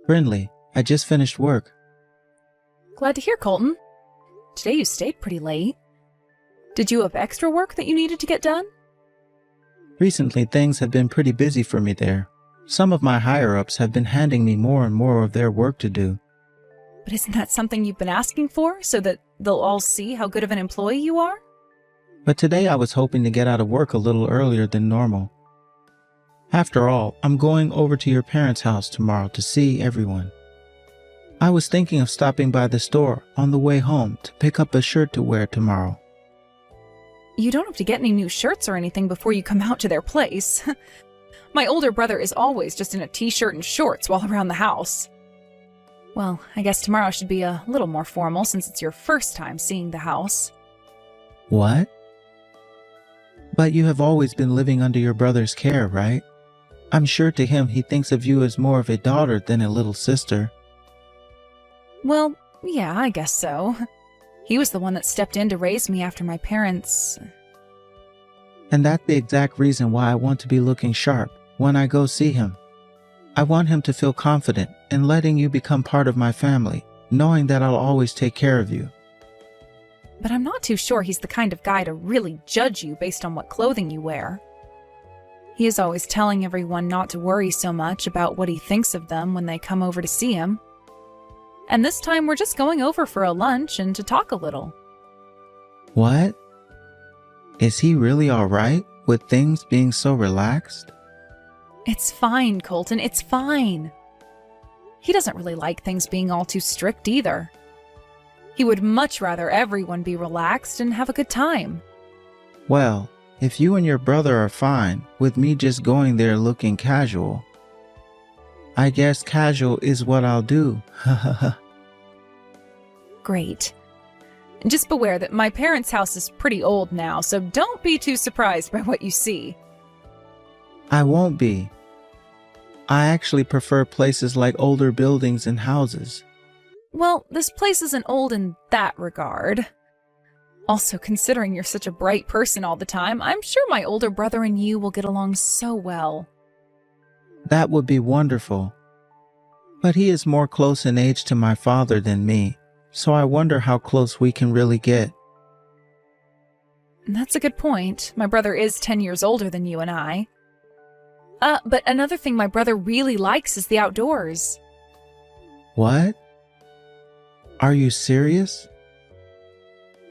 Friendly. I just finished work. Glad to hear, Colton. Today you stayed pretty late. Did you have extra work that you needed to get done? Recently, things have been pretty busy for me there. Some of my higher-ups have been handing me more and more of their work to do. But isn't that something you've been asking for, so that they'll all see how good of an employee you are? But today I was hoping to get out of work a little earlier than normal. After all, I'm going over to your parents' house tomorrow to see everyone. I was thinking of stopping by the store on the way home to pick up a shirt to wear tomorrow. You don't have to get any new shirts or anything before you come out to their place. My older brother is always just in a t-shirt and shorts while around the house. Well, I guess tomorrow should be a little more formal since it's your first time seeing the house. What? But you have always been living under your brother's care, right? I'm sure to him he thinks of you as more of a daughter than a little sister. Well, yeah, I guess so. He was the one that stepped in to raise me after my parents. And that's the exact reason why I want to be looking sharp when I go see him. I want him to feel confident in letting you become part of my family, knowing that I'll always take care of you. But I'm not too sure he's the kind of guy to really judge you based on what clothing you wear. He is always telling everyone not to worry so much about what he thinks of them when they come over to see him. And this time we're just going over for a lunch and to talk a little. What? Is he really all right with things being so relaxed? It's fine, Colton, it's fine. He doesn't really like things being all too strict either. He would much rather everyone be relaxed and have a good time. Well, if you and your brother are fine with me just going there looking casual, I guess casual is what I'll do. Great. Just beware that my parents' house is pretty old now, so don't be too surprised by what you see. I won't be. I actually prefer places like older buildings and houses. Well, this place isn't old in that regard. Also, considering you're such a bright person all the time, I'm sure my older brother and you will get along so well. That would be wonderful. But he is more close in age to my father than me, so I wonder how close we can really get. That's a good point. My brother is 10 years older than you and I. But another thing my brother really likes is the outdoors. What? Are you serious?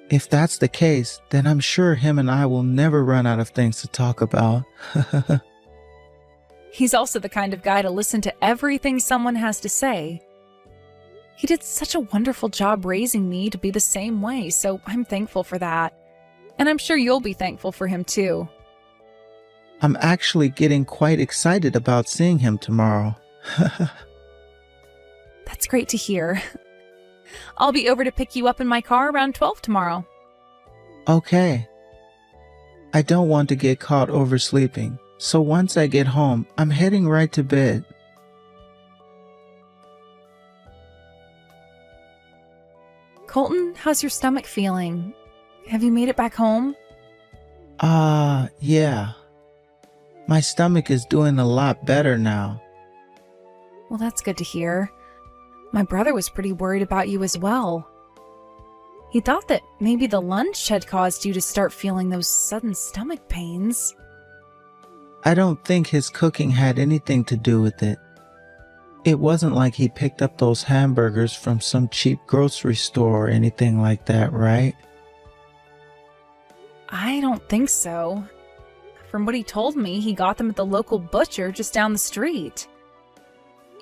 If that's the case, then I'm sure him and I will never run out of things to talk about. He's also the kind of guy to listen to everything someone has to say. He did such a wonderful job raising me to be the same way, so I'm thankful for that. And I'm sure you'll be thankful for him too. I'm actually getting quite excited about seeing him tomorrow. That's great to hear. I'll be over to pick you up in my car around 12 tomorrow. Okay. I don't want to get caught oversleeping, so once I get home, I'm heading right to bed. Colton, how's your stomach feeling? Have you made it back home? Yeah. My stomach is doing a lot better now. Well, that's good to hear. My brother was pretty worried about you as well. He thought that maybe the lunch had caused you to start feeling those sudden stomach pains. I don't think his cooking had anything to do with it. It wasn't like he picked up those hamburgers from some cheap grocery store or anything like that, right? I don't think so. From what he told me, he got them at the local butcher just down the street.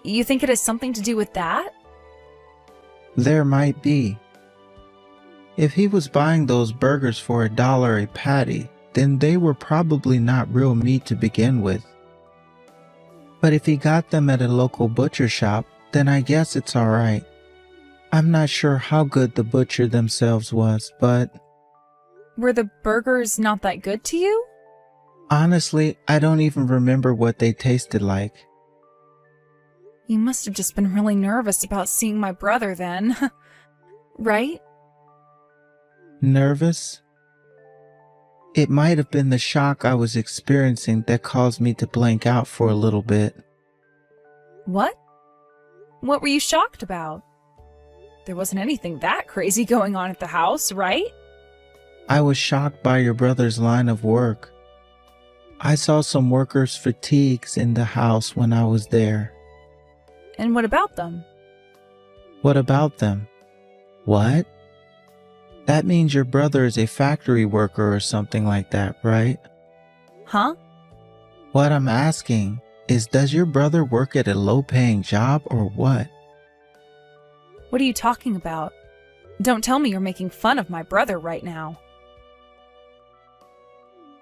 You think it has something to do with that? There might be. If he was buying those burgers for $1 a patty, then they were probably not real meat to begin with. But if he got them at a local butcher shop, then I guess it's alright. I'm not sure how good the butcher themselves was, but... Were the burgers not that good to you? Honestly, I don't even remember what they tasted like. You must have just been really nervous about seeing my brother then. Right? Nervous? It might have been the shock I was experiencing that caused me to blank out for a little bit. What? What were you shocked about? There wasn't anything that crazy going on at the house, right? I was shocked by your brother's line of work. I saw some workers' fatigues in the house when I was there. And what about them? What about them? What? That means your brother is a factory worker or something like that, right? Huh? What I'm asking is, does your brother work at a low-paying job or what? What are you talking about? Don't tell me you're making fun of my brother right now.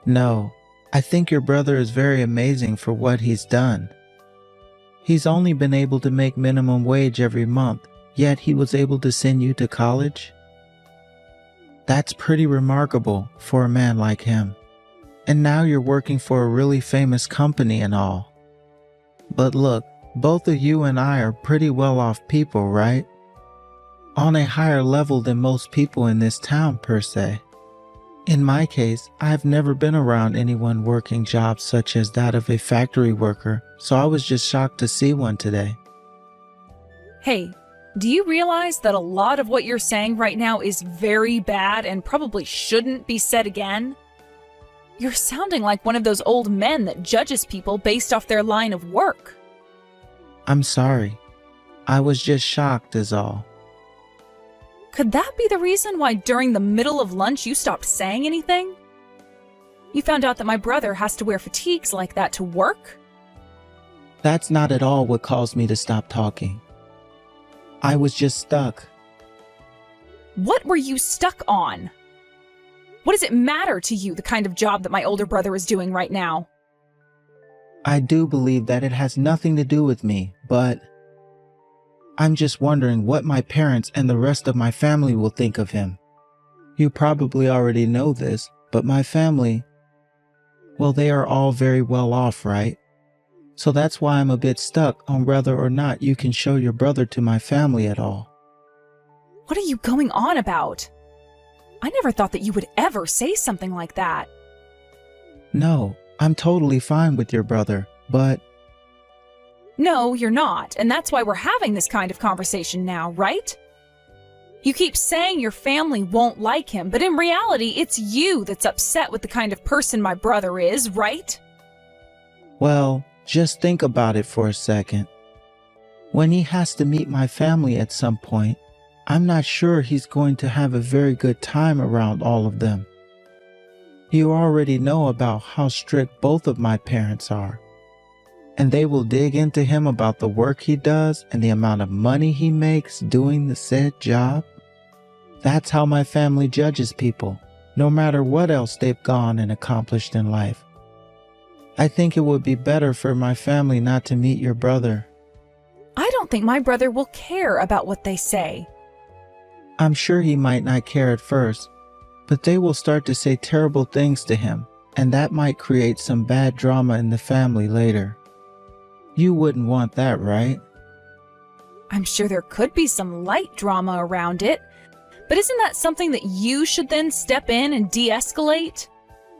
No, I think your brother is very amazing for what he's done. He's only been able to make minimum wage every month, yet he was able to send you to college? That's pretty remarkable for a man like him. And now you're working for a really famous company and all. But look, both of you and I are pretty well-off people, right? On a higher level than most people in this town, per se. In my case, I've never been around anyone working jobs such as that of a factory worker, so I was just shocked to see one today. Hey, do you realize that a lot of what you're saying right now is very bad and probably shouldn't be said again? You're sounding like one of those old men that judges people based off their line of work. I'm sorry. I was just shocked is all. Could that be the reason why during the middle of lunch you stopped saying anything? You found out that my brother has to wear fatigues like that to work? That's not at all what caused me to stop talking. I was just stuck. What were you stuck on? What does it matter to you, the kind of job that my older brother is doing right now? I do believe that it has nothing to do with me, but I'm just wondering what my parents and the rest of my family will think of him. You probably already know this, but my family, well, they are all very well off, right? So that's why I'm a bit stuck on whether or not you can show your brother to my family at all. What are you going on about? I never thought that you would ever say something like that. No, I'm totally fine with your brother, but No, you're not, and that's why we're having this kind of conversation now, right? You keep saying your family won't like him, but in reality, it's you that's upset with the kind of person my brother is, right? well, just think about it for a second. When he has to meet my family at some point, I'm not sure he's going to have a very good time around all of them. You already know about how strict both of my parents are. And they will dig into him about the work he does and the amount of money he makes doing the said job. That's how my family judges people, no matter what else they've gone and accomplished in life. I think it would be better for my family not to meet your brother. I don't think my brother will care about what they say. I'm sure he might not care at first, but they will start to say terrible things to him, and that might create some bad drama in the family later. You wouldn't want that, right? I'm sure there could be some light drama around it, but isn't that something that you should then step in and de-escalate?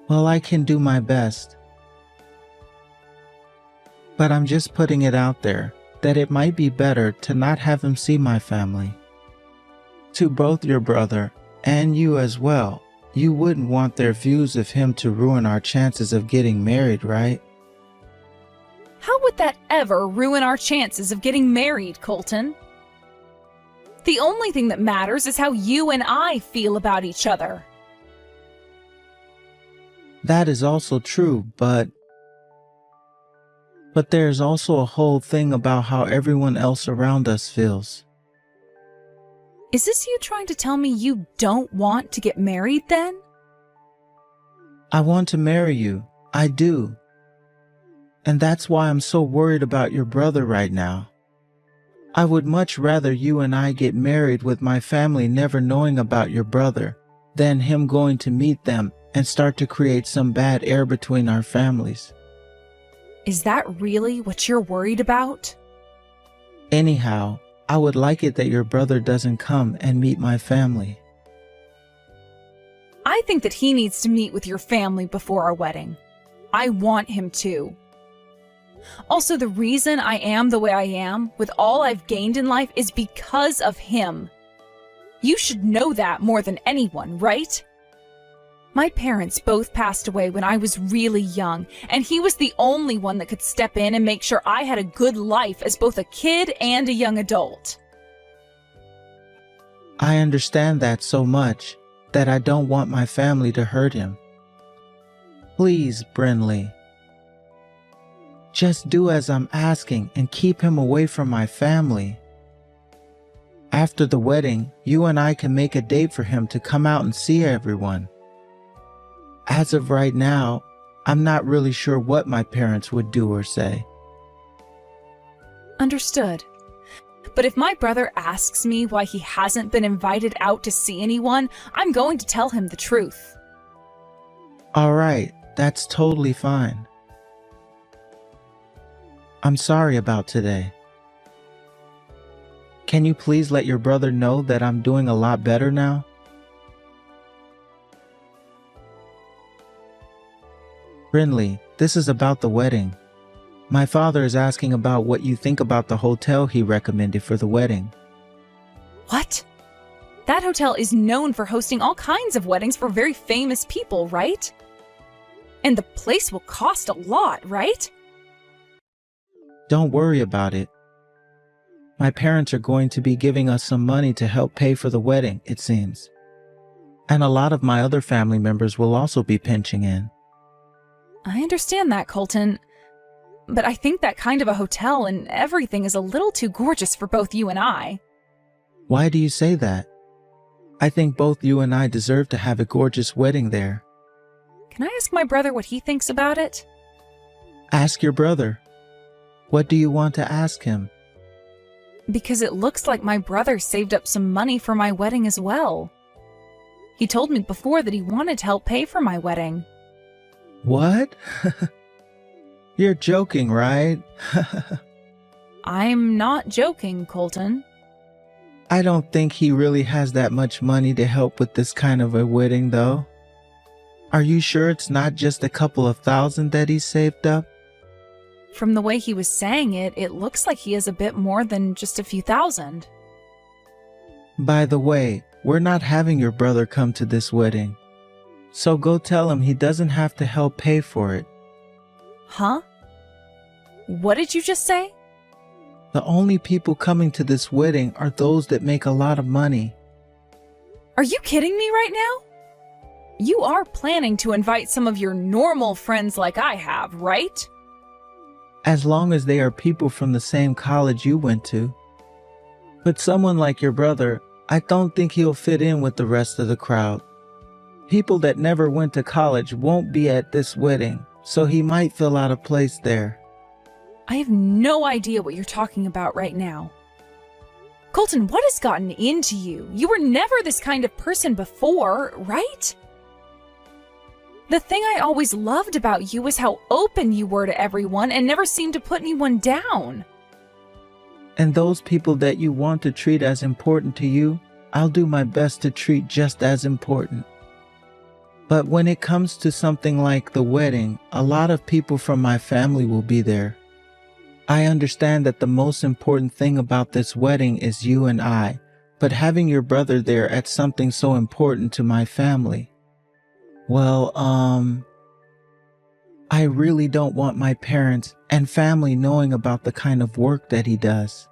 Well, I can do my best. But I'm just putting it out there that it might be better to not have him see my family. To both your brother and you as well, you wouldn't want their views of him to ruin our chances of getting married, right? How would that ever ruin our chances of getting married, Colton? The only thing that matters is how you and I feel about each other. That is also true, but there's also a whole thing about how everyone else around us feels. Is this you trying to tell me you don't want to get married then? I want to marry you. I do. And that's why I'm so worried about your brother right now. I would much rather you and I get married with my family never knowing about your brother than him going to meet them and start to create some bad air between our families. Is that really what you're worried about? Anyhow, I would like it that your brother doesn't come and meet my family. I think that he needs to meet with your family before our wedding. I want him to. Also, the reason I am the way I am, with all I've gained in life, is because of him. You should know that more than anyone, right? My parents both passed away when I was really young, and he was the only one that could step in and make sure I had a good life as both a kid and a young adult. I understand that so much that I don't want my family to hurt him. Please, Brinley. Just do as I'm asking and keep him away from my family. After the wedding, you and I can make a date for him to come out and see everyone. As of right now, I'm not really sure what my parents would do or say. Understood. But if my brother asks me why he hasn't been invited out to see anyone, I'm going to tell him the truth. All right, that's totally fine. I'm sorry about today. Can you please let your brother know that I'm doing a lot better now? Brinley, this is about the wedding. My father is asking about what you think about the hotel he recommended for the wedding. What? That hotel is known for hosting all kinds of weddings for very famous people, right? And the place will cost a lot, right? Don't worry about it. My parents are going to be giving us some money to help pay for the wedding, it seems. And a lot of my other family members will also be pitching in. I understand that, Colton. But I think that kind of a hotel and everything is a little too gorgeous for both you and I. Why do you say that? I think both you and I deserve to have a gorgeous wedding there. Can I ask my brother what he thinks about it? Ask your brother. What do you want to ask him? Because it looks like my brother saved up some money for my wedding as well. He told me before that he wanted to help pay for my wedding. What? You're joking, right? I'm not joking, Colton. I don't think he really has that much money to help with this kind of a wedding, though. Are you sure it's not just a couple of thousand that he's saved up? From the way he was saying it, it looks like he has a bit more than just a few thousand. By the way, we're not having your brother come to this wedding. So go tell him he doesn't have to help pay for it. Huh? What did you just say? The only people coming to this wedding are those that make a lot of money. Are you kidding me right now? You are planning to invite some of your normal friends like I have, right? As long as they are people from the same college you went to. But someone like your brother, I don't think he'll fit in with the rest of the crowd. People that never went to college won't be at this wedding, so he might feel out of place there. I have no idea what you're talking about right now. Colton, what has gotten into you? You were never this kind of person before, right? The thing I always loved about you was how open you were to everyone and never seemed to put anyone down. And those people that you want to treat as important to you, I'll do my best to treat just as important. But when it comes to something like the wedding, a lot of people from my family will be there. I understand that the most important thing about this wedding is you and I, but having your brother there at something so important to my family, well, I really don't want my parents and family knowing about the kind of work that he does.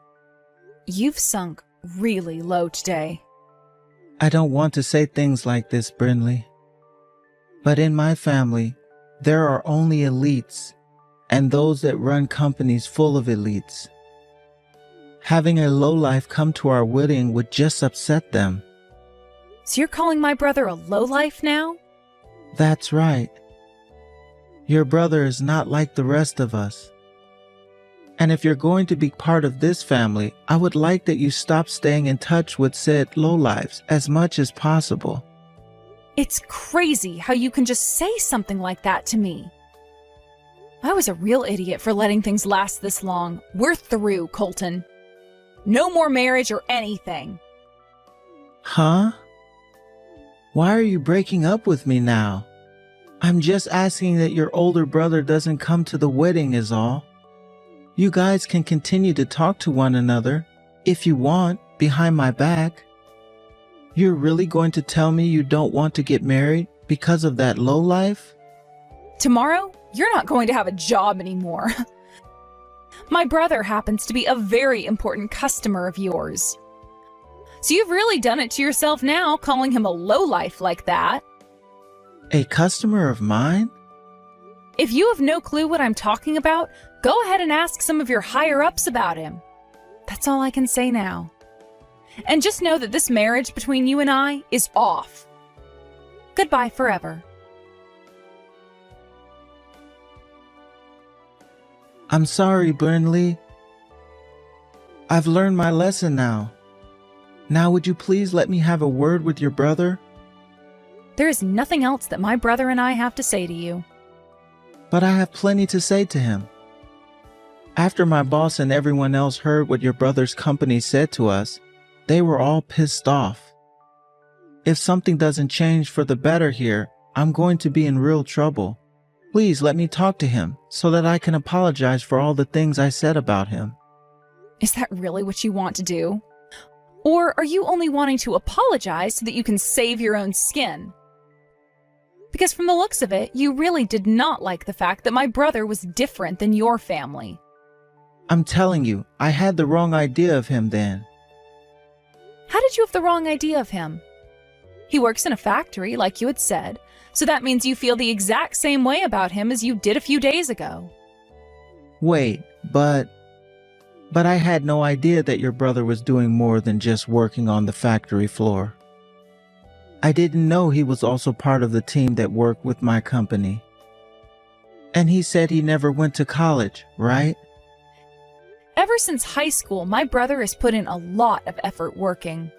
You've sunk really low today. I don't want to say things like this, Brinley. But in my family, there are only elites and those that run companies full of elites. Having a lowlife come to our wedding would just upset them. So you're calling my brother a lowlife now? That's right. Your brother is not like the rest of us. And if you're going to be part of this family, I would like that you stop staying in touch with said lowlives as much as possible. It's crazy how you can just say something like that to me. I was a real idiot for letting things last this long. We're through, Colton. No more marriage or anything. Huh? Why are you breaking up with me now? I'm just asking that your older brother doesn't come to the wedding is all. You guys can continue to talk to one another, if you want, behind my back. You're really going to tell me you don't want to get married because of that lowlife? Tomorrow, you're not going to have a job anymore. My brother happens to be a very important customer of yours. So you've really done it to yourself now, calling him a lowlife like that. A customer of mine? If you have no clue what I'm talking about, go ahead and ask some of your higher-ups about him. That's all I can say now. And just know that this marriage between you and I is off. Goodbye forever. I'm sorry, Brinley. I've learned my lesson now. Now would you please let me have a word with your brother? There is nothing else that my brother and I have to say to you. But I have plenty to say to him. After my boss and everyone else heard what your brother's company said to us, they were all pissed off. If something doesn't change for the better here, I'm going to be in real trouble. Please let me talk to him so that I can apologize for all the things I said about him. Is that really what you want to do? Or are you only wanting to apologize so that you can save your own skin? Because from the looks of it, you really did not like the fact that my brother was different than your family. I'm telling you, I had the wrong idea of him then. How did you have the wrong idea of him? He works in a factory, like you had said, so that means you feel the exact same way about him as you did a few days ago. Wait, but I had no idea that your brother was doing more than just working on the factory floor. I didn't know he was also part of the team that worked with my company. And he said he never went to college, right? Ever since high school, my brother has put in a lot of effort working.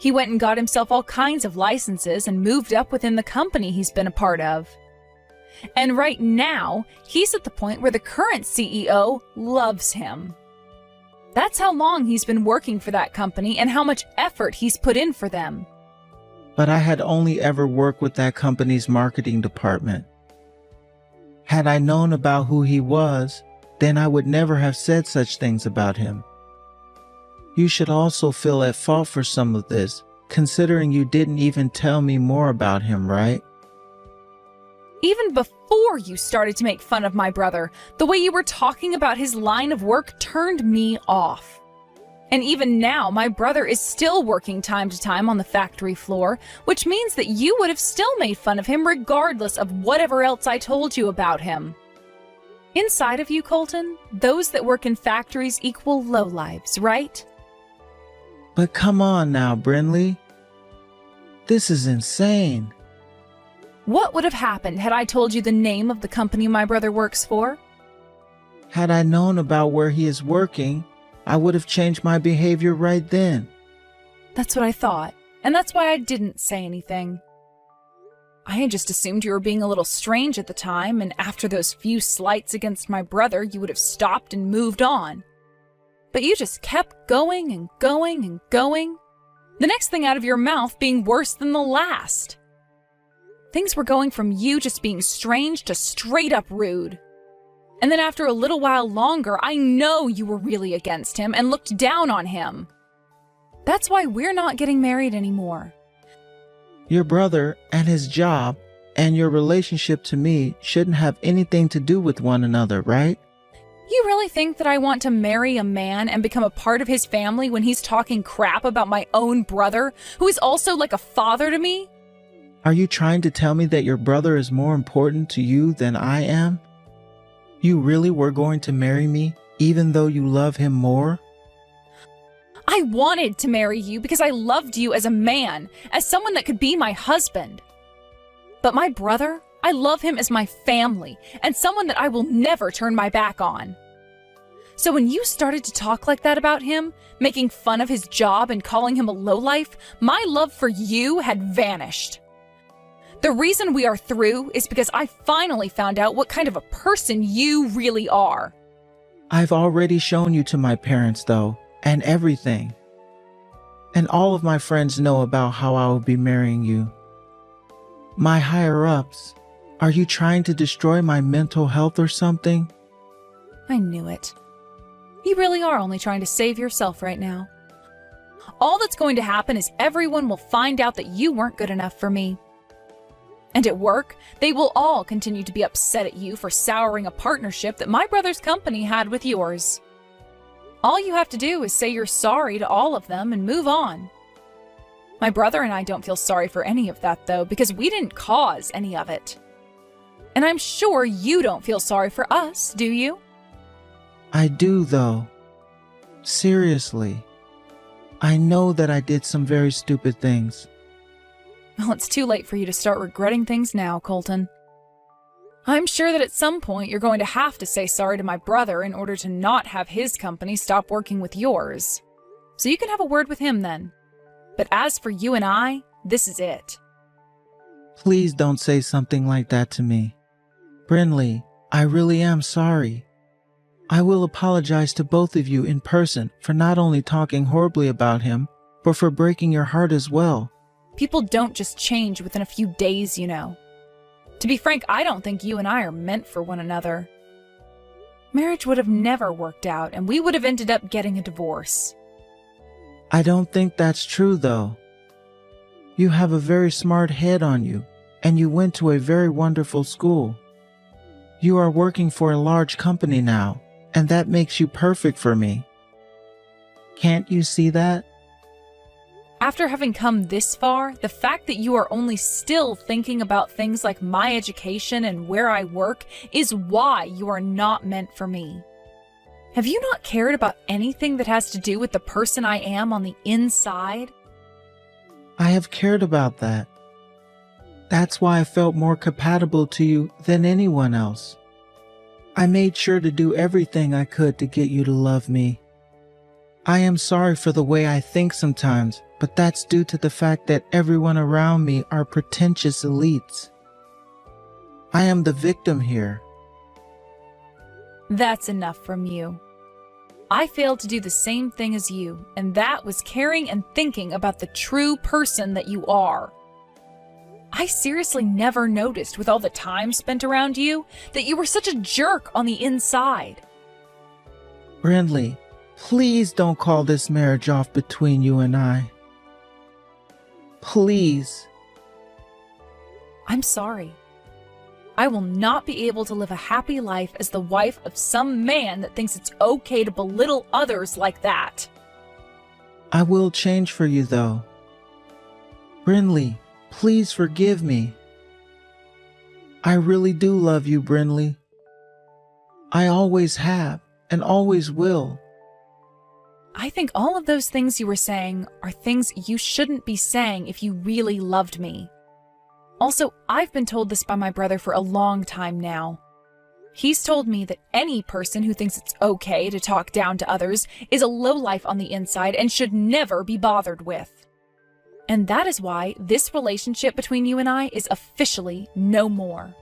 He went and got himself all kinds of licenses and moved up within the company he's been a part of. And right now, he's at the point where the current CEO loves him. That's how long he's been working for that company and how much effort he's put in for them. But I had only ever worked with that company's marketing department. Had I known about who he was, then I would never have said such things about him. You should also feel at fault for some of this, considering you didn't even tell me more about him, right? Even before you started to make fun of my brother, the way you were talking about his line of work turned me off. And even now, my brother is still working time to time on the factory floor, which means that you would have still made fun of him regardless of whatever else I told you about him. Inside of you, Colton, those that work in factories equal lowlives, right? But come on now, Brinley. This is insane. What would have happened had I told you the name of the company my brother works for? Had I known about where he is working, I would have changed my behavior right then. That's what I thought, and that's why I didn't say anything. I had just assumed you were being a little strange at the time, and after those few slights against my brother, you would have stopped and moved on. But you just kept going and going and going, the next thing out of your mouth being worse than the last. Things were going from you just being strange to straight up rude. And then after a little while longer, I know you were really against him and looked down on him. That's why we're not getting married anymore. Your brother and his job and your relationship to me shouldn't have anything to do with one another, right? You really think that I want to marry a man and become a part of his family when he's talking crap about my own brother, who is also like a father to me? Are you trying to tell me that your brother is more important to you than I am? You really were going to marry me, even though you love him more? I wanted to marry you because I loved you as a man, as someone that could be my husband. But my brother, I love him as my family, and someone that I will never turn my back on. So when you started to talk like that about him, making fun of his job and calling him a lowlife, my love for you had vanished. The reason we are through is because I finally found out what kind of a person you really are. I've already shown you to my parents, though, and everything. And all of my friends know about how I will be marrying you. My higher-ups, are you trying to destroy my mental health or something? I knew it. You really are only trying to save yourself right now. All that's going to happen is everyone will find out that you weren't good enough for me. And at work, they will all continue to be upset at you for souring a partnership that my brother's company had with yours. All you have to do is say you're sorry to all of them and move on. My brother and I don't feel sorry for any of that, though, because we didn't cause any of it. And I'm sure you don't feel sorry for us, do you? I do, though. Seriously. I know that I did some very stupid things. Well, it's too late for you to start regretting things now, Colton. I'm sure that at some point you're going to have to say sorry to my brother in order to not have his company stop working with yours. So you can have a word with him then. But as for you and I, this is it. Please don't say something like that to me. Brinley, I really am sorry. I will apologize to both of you in person for not only talking horribly about him, but for breaking your heart as well. People don't just change within a few days, you know. To be frank, I don't think you and I are meant for one another. Marriage would have never worked out, and we would have ended up getting a divorce. I don't think that's true, though. You have a very smart head on you, and you went to a very wonderful school. You are working for a large company now, and that makes you perfect for me. Can't you see that? After having come this far, the fact that you are only still thinking about things like my education and where I work is why you are not meant for me. Have you not cared about anything that has to do with the person I am on the inside? I have cared about that. That's why I felt more compatible to you than anyone else. I made sure to do everything I could to get you to love me. I am sorry for the way I think sometimes, but that's due to the fact that everyone around me are pretentious elites. I am the victim here. That's enough from you. I failed to do the same thing as you, and that was caring and thinking about the true person that you are. I seriously never noticed, with all the time spent around you, that you were such a jerk on the inside. Brinley, please don't call this marriage off between you and I. Please. I'm sorry. I will not be able to live a happy life as the wife of some man that thinks it's okay to belittle others like that. I will change for you, though. Brinley, please forgive me. I really do love you, Brinley. I always have and always will. I think all of those things you were saying are things you shouldn't be saying if you really loved me. Also, I've been told this by my brother for a long time now. He's told me that any person who thinks it's okay to talk down to others is a lowlife on the inside and should never be bothered with. And that is why this relationship between you and I is officially no more.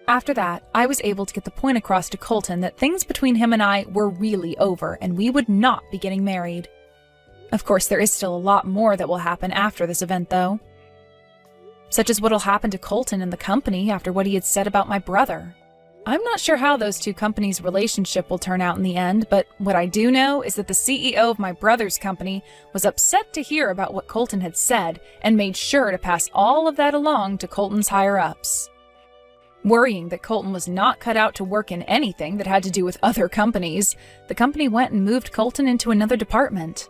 After that, I was able to get the point across to Colton that things between him and I were really over and we would not be getting married. Of course, there is still a lot more that will happen after this event, though. Such as what'll happen to Colton and the company after what he had said about my brother. I'm not sure how those two companies' relationship will turn out in the end, but what I do know is that the CEO of my brother's company was upset to hear about what Colton had said and made sure to pass all of that along to Colton's higher-ups. Worrying that Colton was not cut out to work in anything that had to do with other companies, the company went and moved Colton into another department.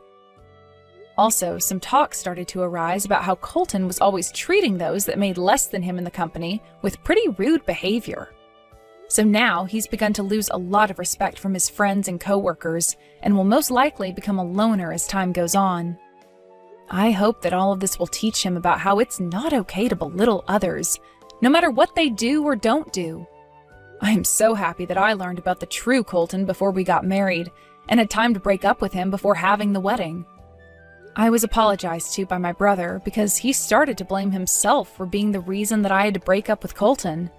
Also, some talk started to arise about how Colton was always treating those that made less than him in the company with pretty rude behavior. So now he's begun to lose a lot of respect from his friends and coworkers, and will most likely become a loner as time goes on. I hope that all of this will teach him about how it's not okay to belittle others, no matter what they do or don't do. I am so happy that I learned about the true Colton before we got married, and had time to break up with him before having the wedding. I was apologized to by my brother because he started to blame himself for being the reason that I had to break up with Colton.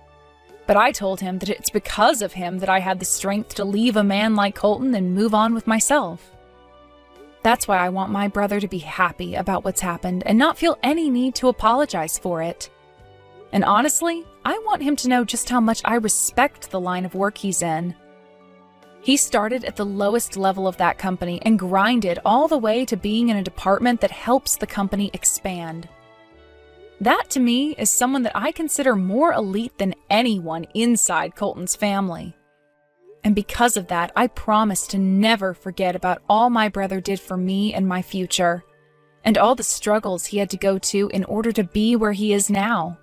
But I told him that it's because of him that I had the strength to leave a man like Colton and move on with myself. That's why I want my brother to be happy about what's happened and not feel any need to apologize for it. And honestly, I want him to know just how much I respect the line of work he's in. He started at the lowest level of that company and grinded all the way to being in a department that helps the company expand. That, to me, is someone that I consider more elite than anyone inside Colton's family. And because of that, I promise to never forget about all my brother did for me and my future, and all the struggles he had to go to in order to be where he is now.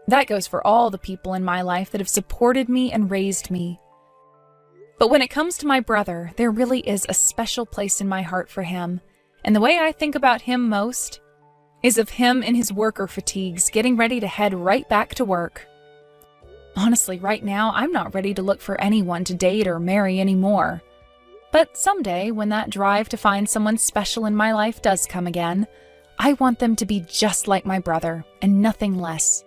That goes for all the people in my life that have supported me and raised me. But when it comes to my brother, there really is a special place in my heart for him, and the way I think about him most is of him in his worker fatigues, getting ready to head right back to work. Honestly, right now, I'm not ready to look for anyone to date or marry anymore. But someday, when that drive to find someone special in my life does come again, I want them to be just like my brother, and nothing less.